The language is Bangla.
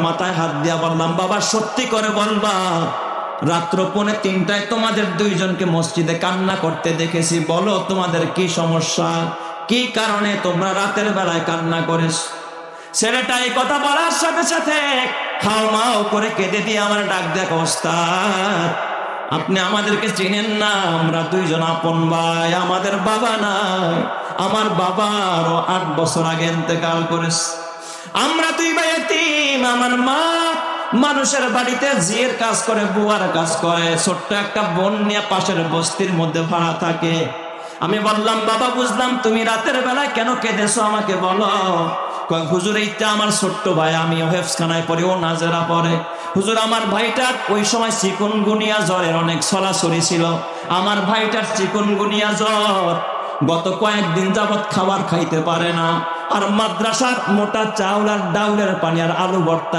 মাথায় হাত দিয়া বললাম, বাবা সত্যি করে বলবা, রাত্র 2:45 তোমাদের দুইজনকে মসজিদে কান্না করতে দেখেছি, বলো তোমাদের কি সমস্যা, কি কারণে তোমরা রাতের বেলায় কান্না করেছ? ছেলেটা এই কথা বলার সাথে সাথে হাউমাউ করে কেঁদে দিয়ে আমার ডাক দেখ, ওস্তাদ আপনি আমাদেরকে চিনেন না, আমরা দুইজন আপন ভাই, আমাদের বাবা নাই, আমার বাবা আরো 8 বছর আগে ইন্তেকাল করেছে, আমরা দুই ভাই এতিম, আমার মা মানুষের বাড়িতে জিয়ের কাজ করে, বুয়ার কাজ করে, ছোট্ট একটা বোন নিয়ে পাশের বস্তির মধ্যে ভাড়া থাকে। আমি বললাম, বাবা বুঝলাম, তুমি রাতের বেলায় কেন কেঁদেছো আমাকে বলো। কয়, হুজুর এইটা আমার ছোট্ট ভাই, আমি হেফজখানায় পড়ি, ও নাজেরা পড়ে। হুজুর আমার ভাইটার ওই সময় চিকুনগুনিয়া জ্বরের অনেক ছড়াছড়ি ছিল, আমার ভাইটার চিকুনগুনিয়া জ্বর, গত কয়েকদিন যাবৎ খাবার খাইতে পারে না, আর মাদ্রাসার মোটা চাউল আর ডাউলের পানি আর আলু ভর্তা